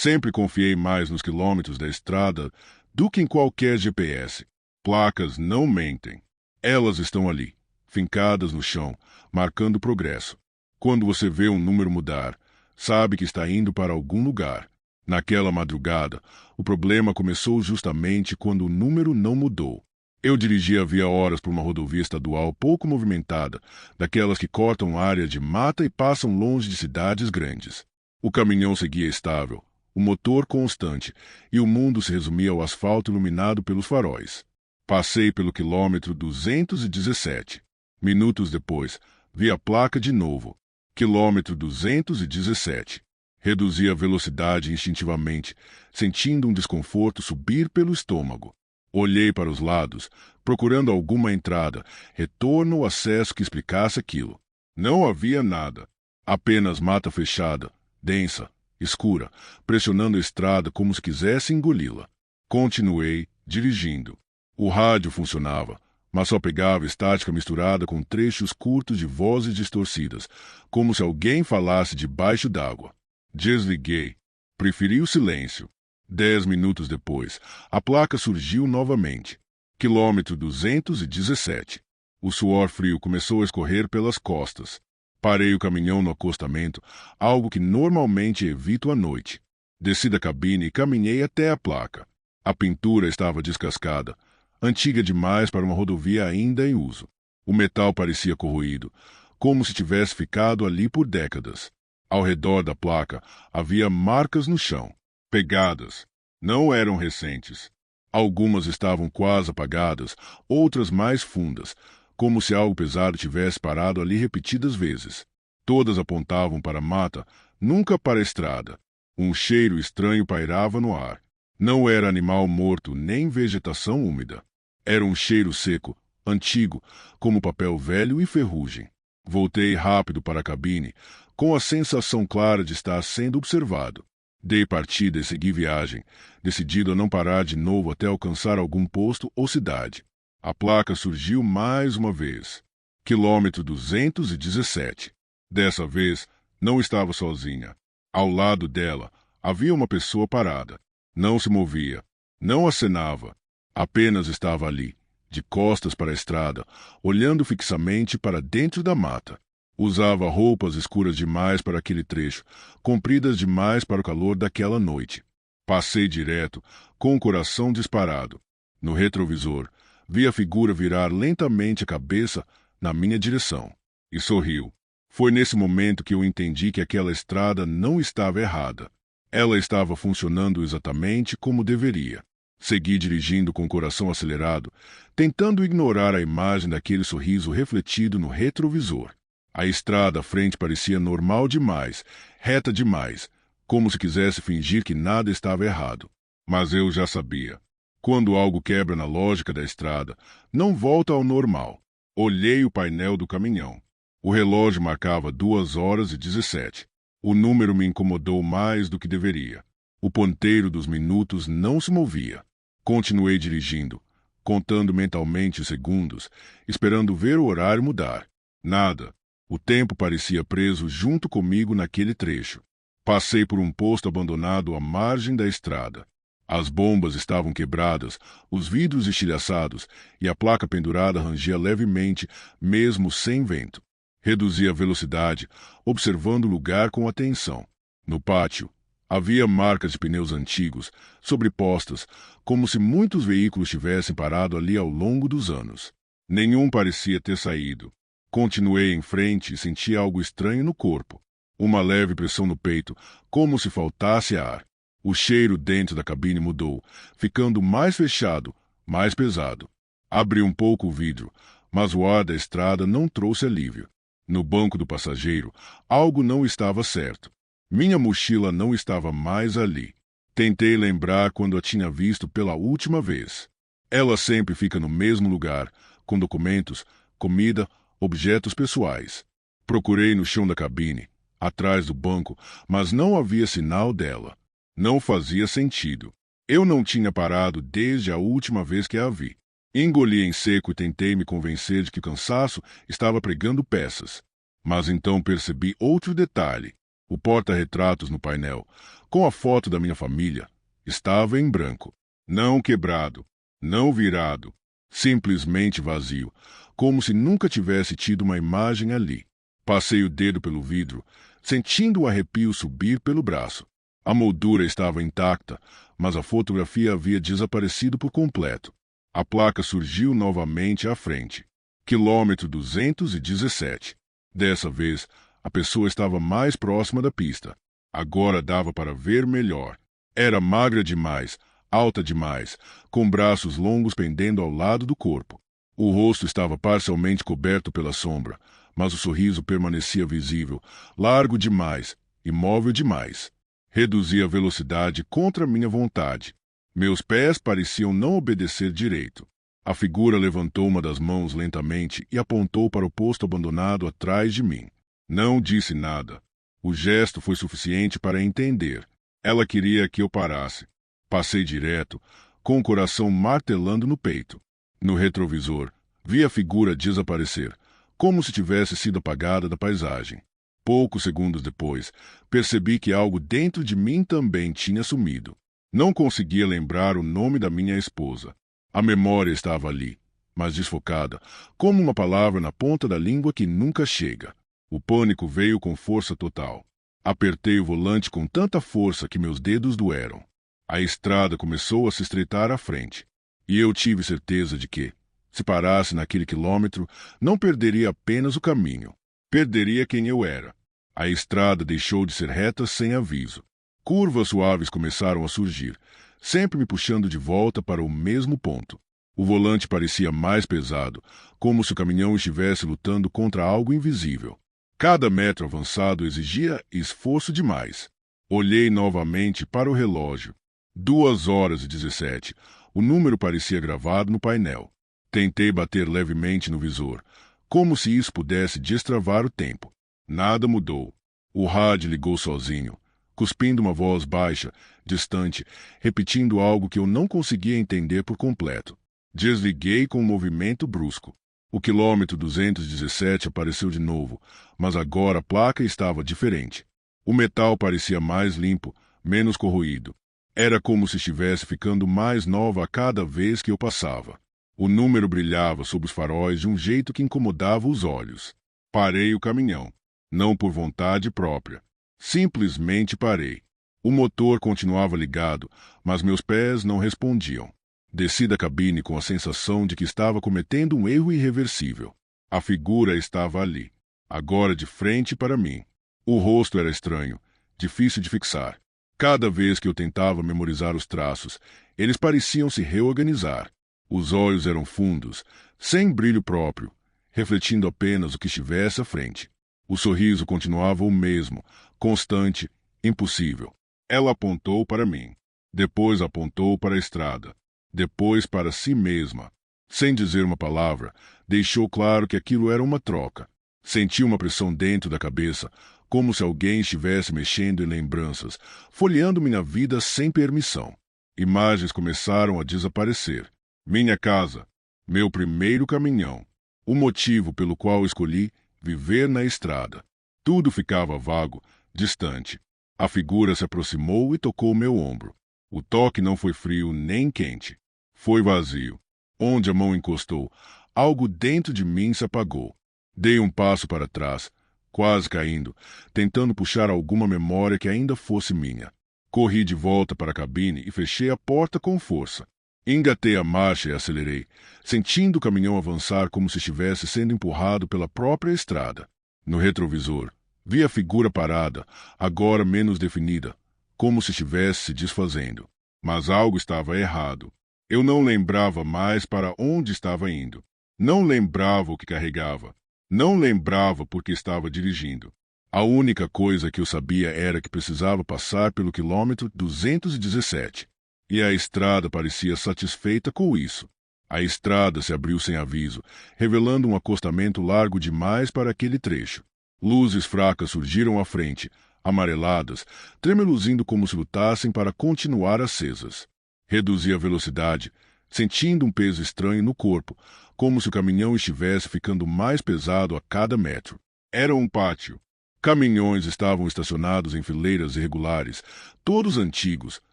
Sempre confiei mais nos quilômetros da estrada do que em qualquer GPS. Placas não mentem. Elas estão ali, fincadas no chão, marcando progresso. Quando você vê um número mudar, sabe que está indo para algum lugar. Naquela madrugada, o problema começou justamente quando o número não mudou. Eu dirigia havia horas por uma rodovia estadual pouco movimentada, daquelas que cortam área de mata e passam longe de cidades grandes. O caminhão seguia estável, o motor constante, e o mundo se resumia ao asfalto iluminado pelos faróis. Passei pelo quilômetro 217. Minutos depois, vi a placa de novo. Quilômetro 217. Reduzi a velocidade instintivamente, sentindo um desconforto subir pelo estômago. Olhei para os lados, procurando alguma entrada, retorno ou acesso que explicasse aquilo. Não havia nada. Apenas mata fechada, densa, escura, pressionando a estrada como se quisesse engoli-la. Continuei dirigindo. O rádio funcionava, mas só pegava estática misturada com trechos curtos de vozes distorcidas, como se alguém falasse debaixo d'água. Desliguei. Preferi o silêncio. 10 minutos depois, a placa surgiu novamente. Quilômetro 217. O suor frio começou a escorrer pelas costas. Parei o caminhão no acostamento, algo que normalmente evito à noite. Desci da cabine e caminhei até a placa. A pintura estava descascada, antiga demais para uma rodovia ainda em uso. O metal parecia corroído, como se tivesse ficado ali por décadas. Ao redor da placa havia marcas no chão, pegadas. Não eram recentes. Algumas estavam quase apagadas, outras mais fundas, como se algo pesado tivesse parado ali repetidas vezes. Todas apontavam para a mata, nunca para a estrada. Um cheiro estranho pairava no ar. Não era animal morto nem vegetação úmida. Era um cheiro seco, antigo, como papel velho e ferrugem. Voltei rápido para a cabine, com a sensação clara de estar sendo observado. Dei partida e segui viagem, decidido a não parar de novo até alcançar algum posto ou cidade. A placa surgiu mais uma vez. Quilômetro 217. Dessa vez, não estava sozinha. Ao lado dela, havia uma pessoa parada. Não se movia, não acenava, apenas estava ali, de costas para a estrada, olhando fixamente para dentro da mata. Usava roupas escuras demais para aquele trecho, compridas demais para o calor daquela noite. Passei direto, com o coração disparado. No retrovisor, vi a figura virar lentamente a cabeça na minha direção. E sorriu. Foi nesse momento que eu entendi que aquela estrada não estava errada. Ela estava funcionando exatamente como deveria. Segui dirigindo com o coração acelerado, tentando ignorar a imagem daquele sorriso refletido no retrovisor. A estrada à frente parecia normal demais, reta demais, como se quisesse fingir que nada estava errado. Mas eu já sabia. Quando algo quebra na lógica da estrada, não volta ao normal. Olhei o painel do caminhão. O relógio marcava 2h17. O número me incomodou mais do que deveria. O ponteiro dos minutos não se movia. Continuei dirigindo, contando mentalmente os segundos, esperando ver o horário mudar. Nada. O tempo parecia preso junto comigo naquele trecho. Passei por um posto abandonado à margem da estrada. As bombas estavam quebradas, os vidros estilhaçados e a placa pendurada rangia levemente, mesmo sem vento. Reduzi a velocidade, observando o lugar com atenção. No pátio, havia marcas de pneus antigos, sobrepostas, como se muitos veículos tivessem parado ali ao longo dos anos. Nenhum parecia ter saído. Continuei em frente e senti algo estranho no corpo. Uma leve pressão no peito, como se faltasse ar. O cheiro dentro da cabine mudou, ficando mais fechado, mais pesado. Abri um pouco o vidro, mas o ar da estrada não trouxe alívio. No banco do passageiro, algo não estava certo. Minha mochila não estava mais ali. Tentei lembrar quando a tinha visto pela última vez. Ela sempre fica no mesmo lugar, com documentos, comida, objetos pessoais. Procurei no chão da cabine, atrás do banco, mas não havia sinal dela. Não fazia sentido. Eu não tinha parado desde a última vez que a vi. Engoli em seco e tentei me convencer de que o cansaço estava pregando peças. Mas então percebi outro detalhe. O porta-retratos no painel, com a foto da minha família, estava em branco. Não quebrado, não virado, simplesmente vazio, como se nunca tivesse tido uma imagem ali. Passei o dedo pelo vidro, sentindo o arrepio subir pelo braço. A moldura estava intacta, mas a fotografia havia desaparecido por completo. A placa surgiu novamente à frente. Quilômetro 217. Dessa vez, a pessoa estava mais próxima da pista. Agora dava para ver melhor. Era magra demais, alta demais, com braços longos pendendo ao lado do corpo. O rosto estava parcialmente coberto pela sombra, mas o sorriso permanecia visível, largo demais, imóvel demais. Reduzi a velocidade contra minha vontade. Meus pés pareciam não obedecer direito. A figura levantou uma das mãos lentamente e apontou para o posto abandonado atrás de mim. Não disse nada. O gesto foi suficiente para entender. Ela queria que eu parasse. Passei direto, com o coração martelando no peito. No retrovisor, vi a figura desaparecer, como se tivesse sido apagada da paisagem. Poucos segundos depois, percebi que algo dentro de mim também tinha sumido. Não conseguia lembrar o nome da minha esposa. A memória estava ali, mas desfocada, como uma palavra na ponta da língua que nunca chega. O pânico veio com força total. Apertei o volante com tanta força que meus dedos doeram. A estrada começou a se estreitar à frente, e eu tive certeza de que, se parasse naquele quilômetro, não perderia apenas o caminho, perderia quem eu era. A estrada deixou de ser reta sem aviso. Curvas suaves começaram a surgir, sempre me puxando de volta para o mesmo ponto. O volante parecia mais pesado, como se o caminhão estivesse lutando contra algo invisível. Cada metro avançado exigia esforço demais. Olhei novamente para o relógio. 2h17. O número parecia gravado no painel. Tentei bater levemente no visor, como se isso pudesse destravar o tempo. Nada mudou. O rádio ligou sozinho, cuspindo uma voz baixa, distante, repetindo algo que eu não conseguia entender por completo. Desliguei com um movimento brusco. O quilômetro 217 apareceu de novo, mas agora a placa estava diferente. O metal parecia mais limpo, menos corroído. Era como se estivesse ficando mais nova a cada vez que eu passava. O número brilhava sob os faróis de um jeito que incomodava os olhos. Parei o caminhão. Não por vontade própria. Simplesmente parei. O motor continuava ligado, mas meus pés não respondiam. Desci da cabine com a sensação de que estava cometendo um erro irreversível. A figura estava ali, agora de frente para mim. O rosto era estranho, difícil de fixar. Cada vez que eu tentava memorizar os traços, eles pareciam se reorganizar. Os olhos eram fundos, sem brilho próprio, refletindo apenas o que estivesse à frente. O sorriso continuava o mesmo, constante, impossível. Ela apontou para mim. Depois apontou para a estrada. Depois para si mesma. Sem dizer uma palavra, deixou claro que aquilo era uma troca. Senti uma pressão dentro da cabeça, como se alguém estivesse mexendo em lembranças, folheando minha vida sem permissão. Imagens começaram a desaparecer. Minha casa, meu primeiro caminhão, o motivo pelo qual escolhi viver na estrada. Tudo ficava vago, distante. A figura se aproximou e tocou meu ombro. O toque não foi frio nem quente. Foi vazio. Onde a mão encostou, algo dentro de mim se apagou. Dei um passo para trás, quase caindo, tentando puxar alguma memória que ainda fosse minha. Corri de volta para a cabine e fechei a porta com força. Engatei a marcha e acelerei, sentindo o caminhão avançar como se estivesse sendo empurrado pela própria estrada. No retrovisor, vi a figura parada, agora menos definida, como se estivesse se desfazendo. Mas algo estava errado. Eu não lembrava mais para onde estava indo. Não lembrava o que carregava. Não lembrava porque estava dirigindo. A única coisa que eu sabia era que precisava passar pelo quilômetro 217. E a estrada parecia satisfeita com isso. A estrada se abriu sem aviso, revelando um acostamento largo demais para aquele trecho. Luzes fracas surgiram à frente, amareladas, tremeluzindo como se lutassem para continuar acesas. Reduzi a velocidade, sentindo um peso estranho no corpo, como se o caminhão estivesse ficando mais pesado a cada metro. Era um pátio. Caminhões estavam estacionados em fileiras irregulares, todos antigos,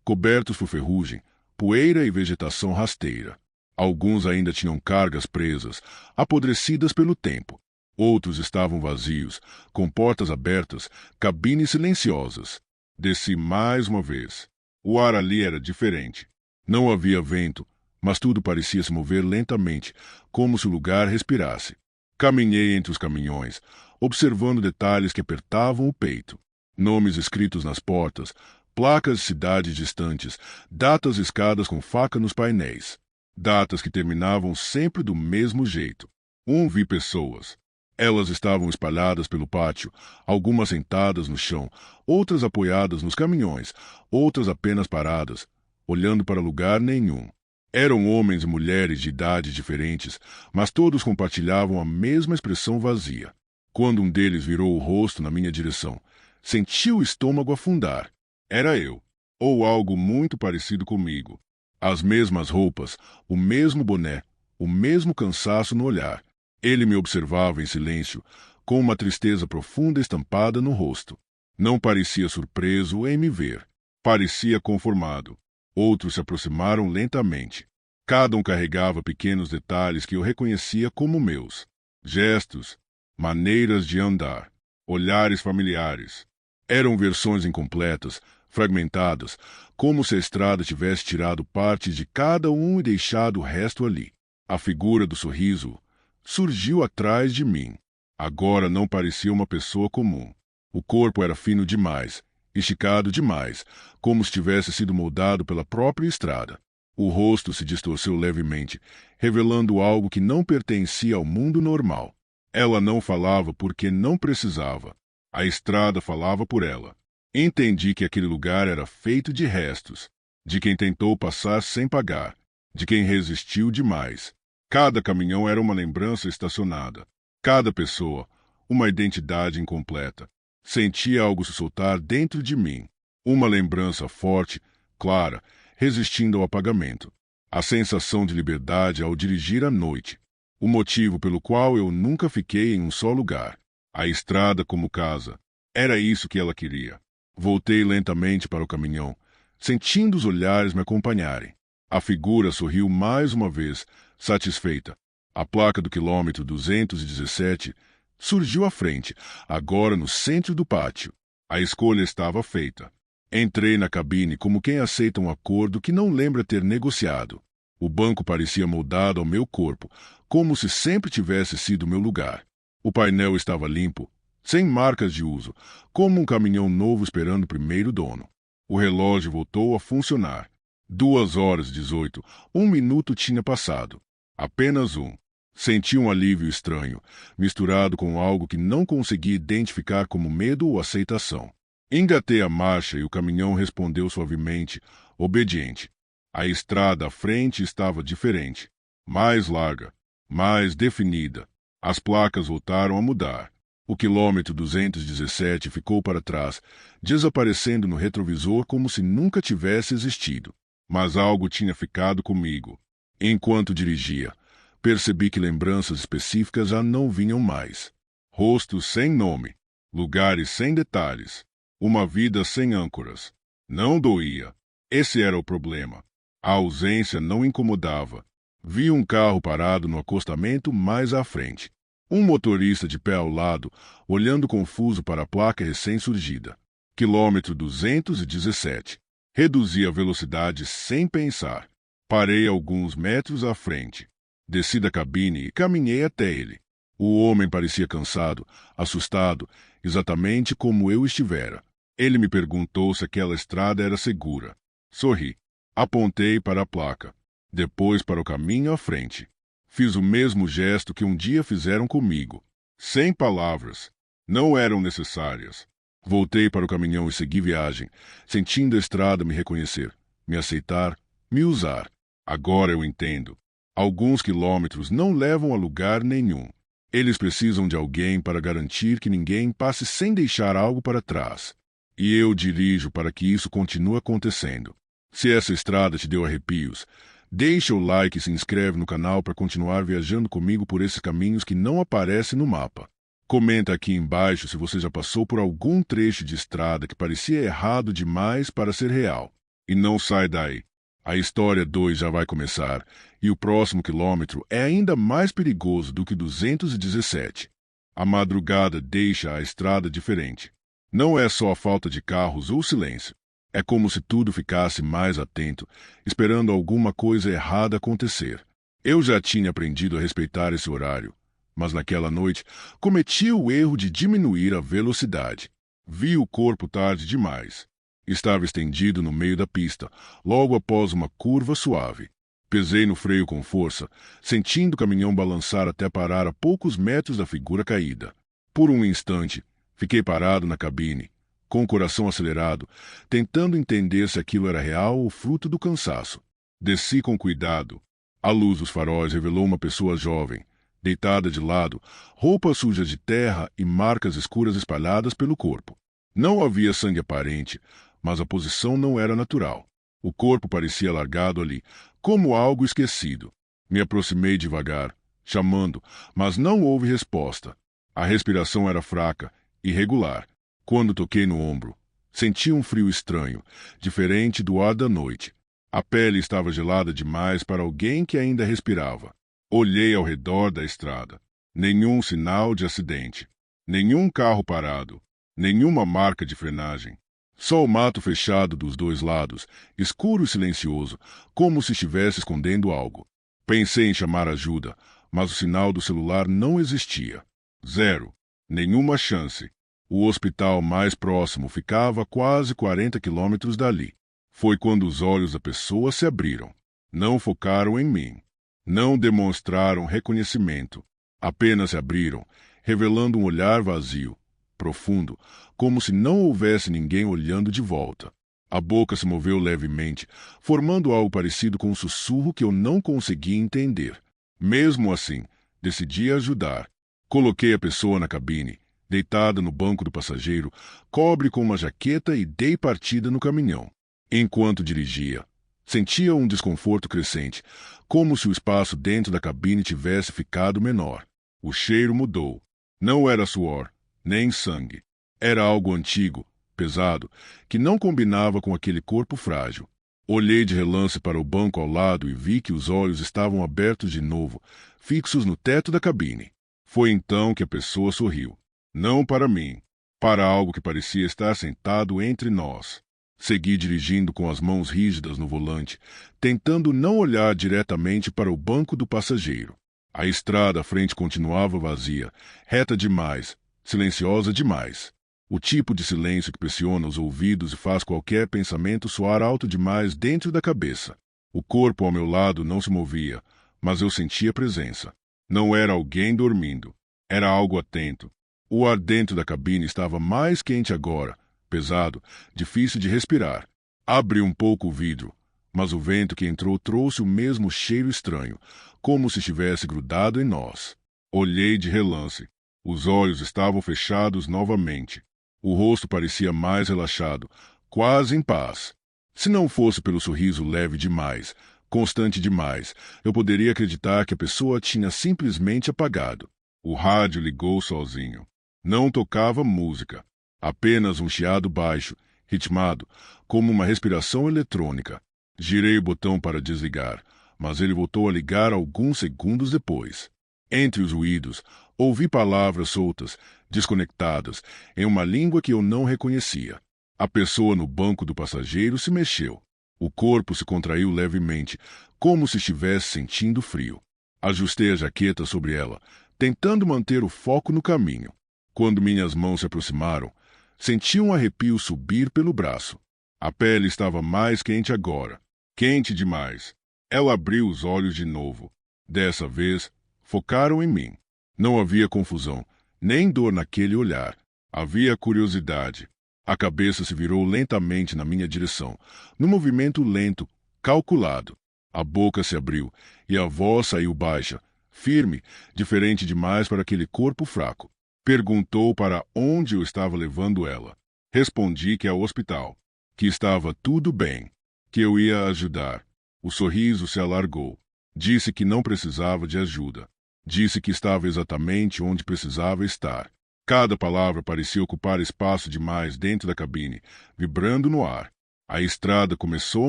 cobertos por ferrugem, poeira e vegetação rasteira. Alguns ainda tinham cargas presas, apodrecidas pelo tempo. Outros estavam vazios, com portas abertas, cabines silenciosas. Desci mais uma vez. O ar ali era diferente. Não havia vento, mas tudo parecia se mover lentamente, como se o lugar respirasse. Caminhei entre os caminhões, observando detalhes que apertavam o peito. Nomes escritos nas portas, placas de cidades distantes, datas riscadas com faca nos painéis. Datas que terminavam sempre do mesmo jeito. Vi pessoas. Elas estavam espalhadas pelo pátio, algumas sentadas no chão, outras apoiadas nos caminhões, outras apenas paradas, olhando para lugar nenhum. Eram homens e mulheres de idades diferentes, mas todos compartilhavam a mesma expressão vazia. Quando um deles virou o rosto na minha direção, senti o estômago afundar. Era eu, ou algo muito parecido comigo. As mesmas roupas, o mesmo boné, o mesmo cansaço no olhar. Ele me observava em silêncio, com uma tristeza profunda estampada no rosto. Não parecia surpreso em me ver. Parecia conformado. Outros se aproximaram lentamente. Cada um carregava pequenos detalhes que eu reconhecia como meus. Gestos, maneiras de andar, olhares familiares. Eram versões incompletas, fragmentadas, como se a estrada tivesse tirado parte de cada um e deixado o resto ali. A figura do sorriso surgiu atrás de mim. Agora não parecia uma pessoa comum. O corpo era fino demais, esticado demais, como se tivesse sido moldado pela própria estrada. O rosto se distorceu levemente, revelando algo que não pertencia ao mundo normal. Ela não falava porque não precisava. A estrada falava por ela. Entendi que aquele lugar era feito de restos, de quem tentou passar sem pagar, de quem resistiu demais. Cada caminhão era uma lembrança estacionada. Cada pessoa, uma identidade incompleta. Senti algo se soltar dentro de mim. Uma lembrança forte, clara, resistindo ao apagamento. A sensação de liberdade ao dirigir à noite. O motivo pelo qual eu nunca fiquei em um só lugar. A estrada como casa. Era isso que ela queria. Voltei lentamente para o caminhão, sentindo os olhares me acompanharem. A figura sorriu mais uma vez, satisfeita. A placa do quilômetro 217 surgiu à frente, agora no centro do pátio. A escolha estava feita. Entrei na cabine como quem aceita um acordo que não lembra ter negociado. O banco parecia moldado ao meu corpo, como se sempre tivesse sido meu lugar. O painel estava limpo, sem marcas de uso, como um caminhão novo esperando o primeiro dono. O relógio voltou a funcionar. 2h18, 1 minuto tinha passado. Apenas um. Senti um alívio estranho, misturado com algo que não consegui identificar como medo ou aceitação. Engatei a marcha e o caminhão respondeu suavemente, obediente. A estrada à frente estava diferente, mais larga, mais definida. As placas voltaram a mudar. O quilômetro 217 ficou para trás, desaparecendo no retrovisor como se nunca tivesse existido. Mas algo tinha ficado comigo. Enquanto dirigia, percebi que lembranças específicas já não vinham mais. Rostos sem nome, lugares sem detalhes, uma vida sem âncoras. Não doía. Esse era o problema. A ausência não incomodava. Vi um carro parado no acostamento mais à frente. Um motorista de pé ao lado, olhando confuso para a placa recém-surgida. Quilômetro 217. Reduzi a velocidade sem pensar. Parei alguns metros à frente. Desci da cabine e caminhei até ele. O homem parecia cansado, assustado, exatamente como eu estivera. Ele me perguntou se aquela estrada era segura. Sorri. Apontei para a placa. Depois para o caminho à frente. Fiz o mesmo gesto que um dia fizeram comigo. Sem palavras. Não eram necessárias. Voltei para o caminhão e segui viagem, sentindo a estrada me reconhecer, me aceitar, me usar. Agora eu entendo. Alguns quilômetros não levam a lugar nenhum. Eles precisam de alguém para garantir que ninguém passe sem deixar algo para trás. E eu dirijo para que isso continue acontecendo. Se essa estrada te deu arrepios, deixa o like e se inscreve no canal para continuar viajando comigo por esses caminhos que não aparecem no mapa. Comenta aqui embaixo se você já passou por algum trecho de estrada que parecia errado demais para ser real. E não sai daí. A história 2 já vai começar, e o próximo quilômetro é ainda mais perigoso do que 217. A madrugada deixa a estrada diferente. Não é só a falta de carros ou silêncio. É como se tudo ficasse mais atento, esperando alguma coisa errada acontecer. Eu já tinha aprendido a respeitar esse horário, mas naquela noite cometi o erro de diminuir a velocidade. Vi o corpo tarde demais. Estava estendido no meio da pista, logo após uma curva suave. Pesei no freio com força, sentindo o caminhão balançar até parar a poucos metros da figura caída. Por um instante, fiquei parado na cabine, com o coração acelerado, tentando entender se aquilo era real ou fruto do cansaço. Desci com cuidado. A luz dos faróis revelou uma pessoa jovem, deitada de lado, roupas sujas de terra e marcas escuras espalhadas pelo corpo. Não havia sangue aparente, mas a posição não era natural. O corpo parecia largado ali, como algo esquecido. Me aproximei devagar, chamando, mas não houve resposta. A respiração era fraca, irregular. Quando toquei no ombro, senti um frio estranho, diferente do ar da noite. A pele estava gelada demais para alguém que ainda respirava. Olhei ao redor da estrada. Nenhum sinal de acidente. Nenhum carro parado. Nenhuma marca de frenagem. Só o mato fechado dos dois lados, escuro e silencioso, como se estivesse escondendo algo. Pensei em chamar ajuda, mas o sinal do celular não existia. Zero. Nenhuma chance. O hospital mais próximo ficava a quase 40 quilômetros dali. Foi quando os olhos da pessoa se abriram. Não focaram em mim. Não demonstraram reconhecimento. Apenas se abriram, revelando um olhar vazio, profundo, como se não houvesse ninguém olhando de volta. A boca se moveu levemente, formando algo parecido com um sussurro que eu não conseguia entender. Mesmo assim, decidi ajudar. Coloquei a pessoa na cabine, deitada no banco do passageiro, cobre com uma jaqueta e dei partida no caminhão. Enquanto dirigia, sentia um desconforto crescente, como se o espaço dentro da cabine tivesse ficado menor. O cheiro mudou. Não era suor, nem sangue. Era algo antigo, pesado, que não combinava com aquele corpo frágil. Olhei de relance para o banco ao lado e vi que os olhos estavam abertos de novo, fixos no teto da cabine. Foi então que a pessoa sorriu. Não para mim, para algo que parecia estar sentado entre nós. Segui dirigindo com as mãos rígidas no volante, tentando não olhar diretamente para o banco do passageiro. A estrada à frente continuava vazia, reta demais, silenciosa demais. O tipo de silêncio que pressiona os ouvidos e faz qualquer pensamento soar alto demais dentro da cabeça. O corpo ao meu lado não se movia, mas eu sentia presença. Não era alguém dormindo. Era algo atento. O ar dentro da cabine estava mais quente agora, pesado, difícil de respirar. Abri um pouco o vidro, mas o vento que entrou trouxe o mesmo cheiro estranho, como se estivesse grudado em nós. Olhei de relance. Os olhos estavam fechados novamente. O rosto parecia mais relaxado, quase em paz. Se não fosse pelo sorriso leve demais, constante demais, eu poderia acreditar que a pessoa tinha simplesmente apagado. O rádio ligou sozinho. Não tocava música. Apenas um chiado baixo, ritmado, como uma respiração eletrônica. Girei o botão para desligar, mas ele voltou a ligar alguns segundos depois. Entre os ruídos, ouvi palavras soltas, desconectadas, em uma língua que eu não reconhecia. A pessoa no banco do passageiro se mexeu. O corpo se contraiu levemente, como se estivesse sentindo frio. Ajustei a jaqueta sobre ela, tentando manter o foco no caminho. Quando minhas mãos se aproximaram, senti um arrepio subir pelo braço. A pele estava mais quente agora. Quente demais. Ela abriu os olhos de novo. Dessa vez, focaram em mim. Não havia confusão, nem dor naquele olhar. Havia curiosidade. A cabeça se virou lentamente na minha direção, num movimento lento, calculado. A boca se abriu e a voz saiu baixa, firme, diferente demais para aquele corpo fraco. Perguntou para onde eu estava levando ela. Respondi que ao hospital, que estava tudo bem, que eu ia ajudar. O sorriso se alargou. Disse que não precisava de ajuda. Disse que estava exatamente onde precisava estar. Cada palavra parecia ocupar espaço demais dentro da cabine, vibrando no ar. A estrada começou a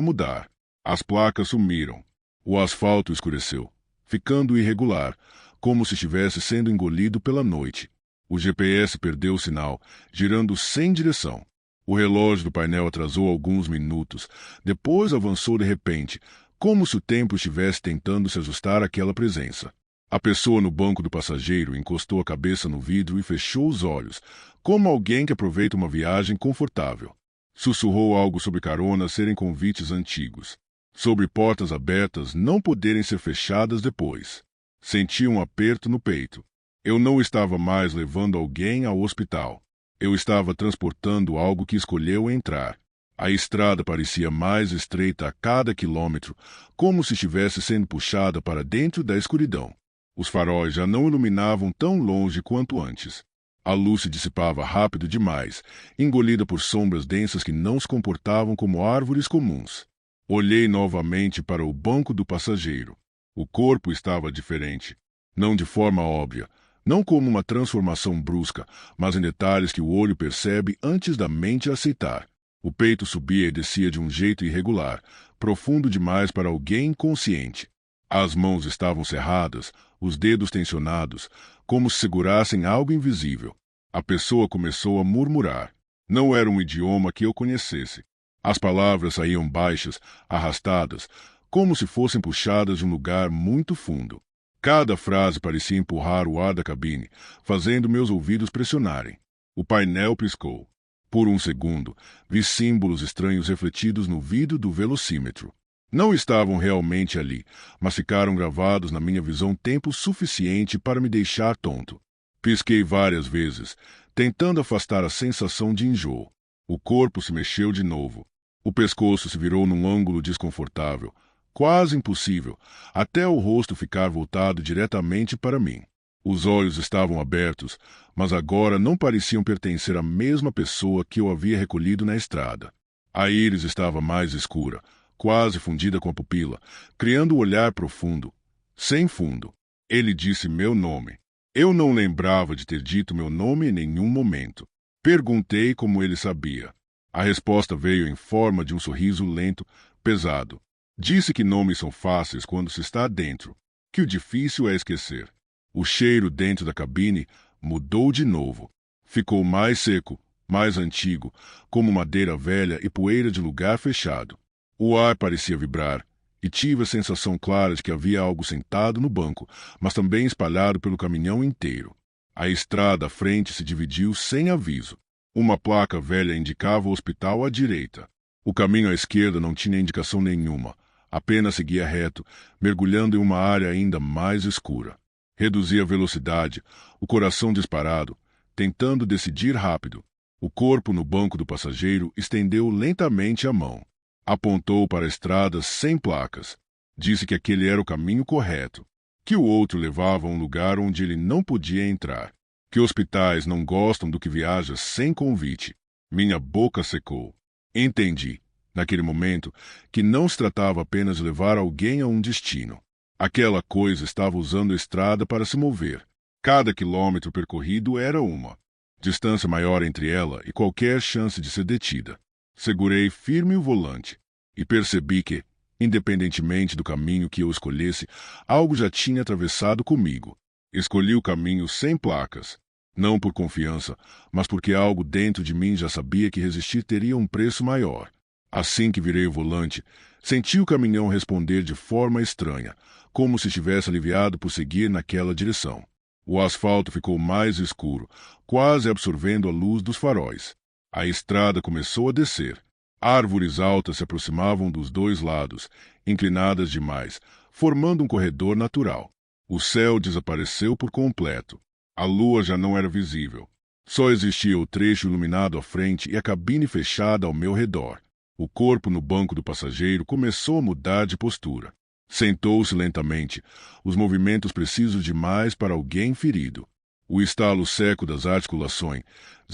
mudar. As placas sumiram. O asfalto escureceu, ficando irregular, como se estivesse sendo engolido pela noite. O GPS perdeu o sinal, girando sem direção. O relógio do painel atrasou alguns minutos, depois avançou de repente, como se o tempo estivesse tentando se ajustar àquela presença. A pessoa no banco do passageiro encostou a cabeça no vidro e fechou os olhos, como alguém que aproveita uma viagem confortável. Sussurrou algo sobre caronas serem convites antigos, sobre portas abertas não poderem ser fechadas depois. Senti um aperto no peito. Eu não estava mais levando alguém ao hospital. Eu estava transportando algo que escolheu entrar. A estrada parecia mais estreita a cada quilômetro, como se estivesse sendo puxada para dentro da escuridão. Os faróis já não iluminavam tão longe quanto antes. A luz se dissipava rápido demais, engolida por sombras densas que não se comportavam como árvores comuns. Olhei novamente para o banco do passageiro. O corpo estava diferente. Não de forma óbvia, não como uma transformação brusca, mas em detalhes que o olho percebe antes da mente aceitar. O peito subia e descia de um jeito irregular, profundo demais para alguém inconsciente. As mãos estavam cerradas, os dedos tensionados, como se segurassem algo invisível. A pessoa começou a murmurar. Não era um idioma que eu conhecesse. As palavras saíam baixas, arrastadas, como se fossem puxadas de um lugar muito fundo. Cada frase parecia empurrar o ar da cabine, fazendo meus ouvidos pressionarem. O painel piscou. Por um segundo, vi símbolos estranhos refletidos no vidro do velocímetro. Não estavam realmente ali, mas ficaram gravados na minha visão tempo suficiente para me deixar tonto. Pisquei várias vezes, tentando afastar a sensação de enjoo. O corpo se mexeu de novo. O pescoço se virou num ângulo desconfortável, quase impossível, até o rosto ficar voltado diretamente para mim. Os olhos estavam abertos, mas agora não pareciam pertencer à mesma pessoa que eu havia recolhido na estrada. A íris estava mais escura, quase fundida com a pupila, criando um olhar profundo, sem fundo. Ele disse meu nome. Eu não lembrava de ter dito meu nome em nenhum momento. Perguntei como ele sabia. A resposta veio em forma de um sorriso lento, pesado. Disse que nomes são fáceis quando se está dentro, que o difícil é esquecer. O cheiro dentro da cabine mudou de novo. Ficou mais seco, mais antigo, como madeira velha e poeira de lugar fechado. O ar parecia vibrar, e tive a sensação clara de que havia algo sentado no banco, mas também espalhado pelo caminhão inteiro. A estrada à frente se dividiu sem aviso. Uma placa velha indicava o hospital à direita. O caminho à esquerda não tinha indicação nenhuma, apenas seguia reto, mergulhando em uma área ainda mais escura. Reduzi a velocidade, o coração disparado, tentando decidir rápido. O corpo no banco do passageiro estendeu lentamente a mão. Apontou para a estrada sem placas. Disse que aquele era o caminho correto, que o outro levava a um lugar onde ele não podia entrar, que hospitais não gostam do que viaja sem convite. Minha boca secou. Entendi, naquele momento, que não se tratava apenas de levar alguém a um destino. Aquela coisa estava usando a estrada para se mover. Cada quilômetro percorrido era uma distância maior entre ela e qualquer chance de ser detida. Segurei firme o volante e percebi que, independentemente do caminho que eu escolhesse, algo já tinha atravessado comigo. Escolhi o caminho sem placas, não por confiança, mas porque algo dentro de mim já sabia que resistir teria um preço maior. Assim que virei o volante, senti o caminhão responder de forma estranha, como se estivesse aliviado por seguir naquela direção. O asfalto ficou mais escuro, quase absorvendo a luz dos faróis. A estrada começou a descer. Árvores altas se aproximavam dos dois lados, inclinadas demais, formando um corredor natural. O céu desapareceu por completo. A lua já não era visível. Só existia o trecho iluminado à frente e a cabine fechada ao meu redor. O corpo no banco do passageiro começou a mudar de postura. Sentou-se lentamente, os movimentos precisos demais para alguém ferido. O estalo seco das articulações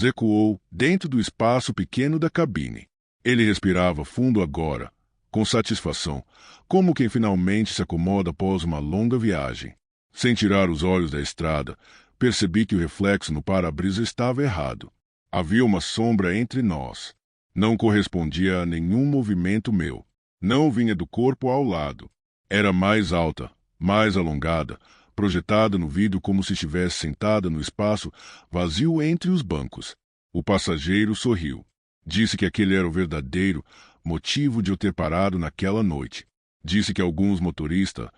ecoou dentro do espaço pequeno da cabine. Ele respirava fundo agora, com satisfação, como quem finalmente se acomoda após uma longa viagem. Sem tirar os olhos da estrada, Percebi que o reflexo no para-brisa estava errado. Havia uma sombra entre nós. Não correspondia a nenhum movimento meu. Não vinha do corpo ao lado. Era mais alta, mais alongada, projetada no vidro como se estivesse sentada no espaço vazio entre os bancos. O passageiro sorriu. Disse que aquele era o verdadeiro motivo de eu ter parado naquela noite. Disse que alguns motoristas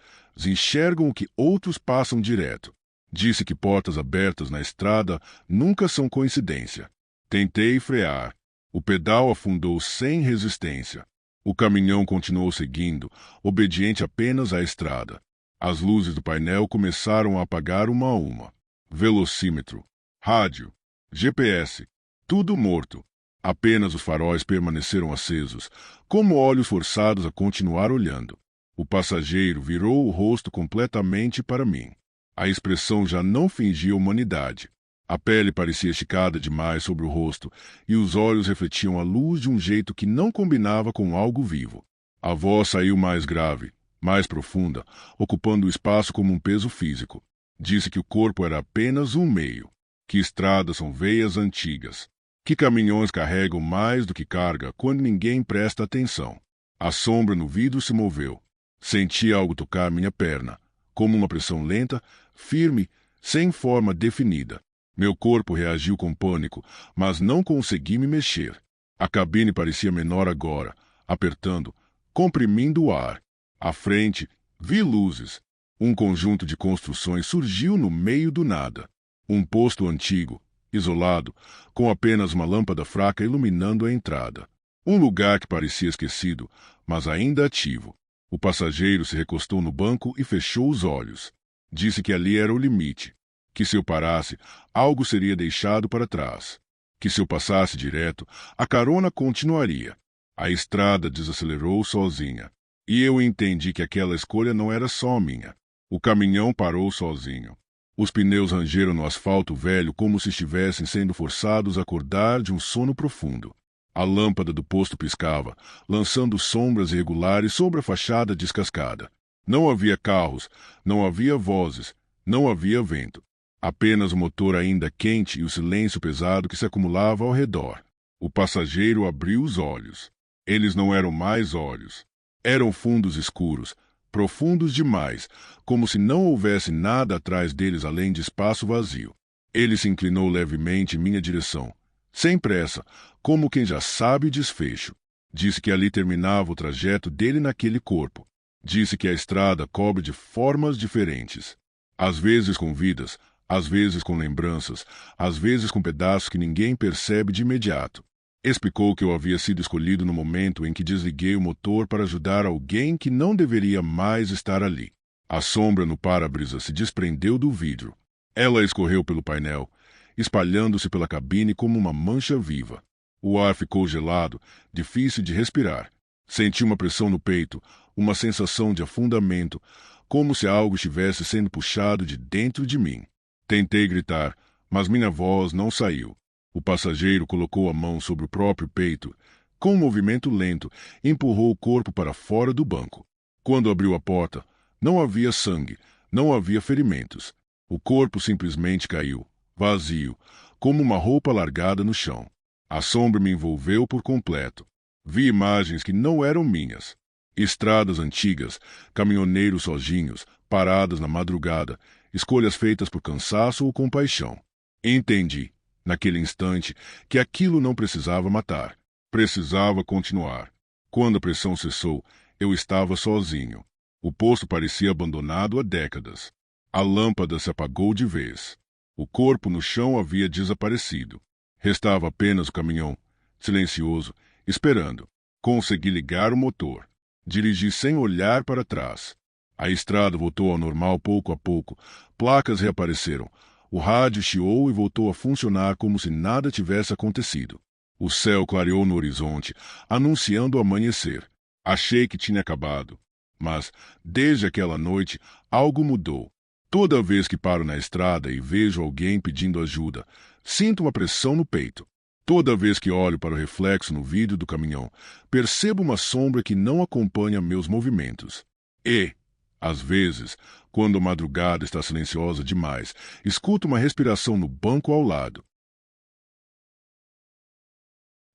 enxergam o que outros passam direto. Disse que portas abertas na estrada nunca são coincidência. Tentei frear. O pedal afundou sem resistência. O caminhão continuou seguindo, obediente apenas à estrada. As luzes do painel começaram a apagar uma a uma. Velocímetro, rádio, GPS, tudo morto. Apenas os faróis permaneceram acesos, como olhos forçados a continuar olhando. O passageiro virou o rosto completamente para mim. A expressão já não fingia humanidade. A pele parecia esticada demais sobre o rosto, e os olhos refletiam a luz de um jeito que não combinava com algo vivo. A voz saiu mais grave, mais profunda, ocupando o espaço como um peso físico. Disse que o corpo era apenas um meio, que estradas são veias antigas, que caminhões carregam mais do que carga quando ninguém presta atenção. A sombra no vidro se moveu. Senti algo tocar minha perna, como uma pressão lenta, firme, sem forma definida. Meu corpo reagiu com pânico, mas não consegui me mexer. A cabine parecia menor agora, apertando, comprimindo o ar. À frente, vi luzes. Um conjunto de construções surgiu no meio do nada. Um posto antigo, isolado, com apenas uma lâmpada fraca iluminando a entrada. Um lugar que parecia esquecido, mas ainda ativo. O passageiro se recostou no banco e fechou os olhos. Disse que ali era o limite, que se eu parasse, algo seria deixado para trás, que se eu passasse direto, a carona continuaria. A estrada desacelerou sozinha, e eu entendi que aquela escolha não era só minha. O caminhão parou sozinho. Os pneus rangeram no asfalto velho como se estivessem sendo forçados a acordar de um sono profundo. A lâmpada do posto piscava, lançando sombras irregulares sobre a fachada descascada. Não havia carros, não havia vozes, não havia vento. Apenas o motor ainda quente e o silêncio pesado que se acumulava ao redor. O passageiro abriu os olhos. Eles não eram mais olhos. Eram fundos escuros, profundos demais, como se não houvesse nada atrás deles além de espaço vazio. Ele se inclinou levemente em minha direção, sem pressa, como quem já sabe o desfecho. Disse que ali terminava o trajeto dele naquele corpo. Disse que a estrada cobre de formas diferentes. Às vezes com vidas, às vezes com lembranças, às vezes com pedaços que ninguém percebe de imediato. Explicou que eu havia sido escolhido no momento em que desliguei o motor para ajudar alguém que não deveria mais estar ali. A sombra no para-brisa se desprendeu do vidro. Ela escorreu pelo painel, espalhando-se pela cabine como uma mancha viva. O ar ficou gelado, difícil de respirar. Senti uma pressão no peito, uma sensação de afundamento, como se algo estivesse sendo puxado de dentro de mim. Tentei gritar, mas minha voz não saiu. O passageiro colocou a mão sobre o próprio peito. Com um movimento lento, empurrou o corpo para fora do banco. Quando abriu a porta, não havia sangue, não havia ferimentos. O corpo simplesmente caiu, vazio, como uma roupa largada no chão. A sombra me envolveu por completo. Vi imagens que não eram minhas. Estradas antigas, caminhoneiros sozinhos, paradas na madrugada, escolhas feitas por cansaço ou compaixão. Entendi, naquele instante, que aquilo não precisava matar. Precisava continuar. Quando a pressão cessou, eu estava sozinho. O posto parecia abandonado há décadas. A lâmpada se apagou de vez. O corpo no chão havia desaparecido. Restava apenas o caminhão, silencioso, esperando. Consegui ligar o motor. Dirigi sem olhar para trás. A estrada voltou ao normal pouco a pouco. Placas reapareceram. O rádio chiou e voltou a funcionar como se nada tivesse acontecido. O céu clareou no horizonte, anunciando o amanhecer. Achei que tinha acabado. Mas, desde aquela noite, algo mudou. Toda vez que paro na estrada e vejo alguém pedindo ajuda, sinto uma pressão no peito. Toda vez que olho para o reflexo no vidro do caminhão, percebo uma sombra que não acompanha meus movimentos. E, Às vezes, quando a madrugada está silenciosa demais, escuto uma respiração no banco ao lado.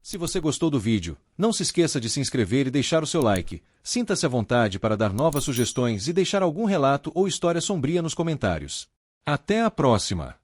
Se você gostou do vídeo, não se esqueça de se inscrever e deixar o seu like. Sinta-se à vontade para dar novas sugestões e deixar algum relato ou história sombria nos comentários. Até a próxima!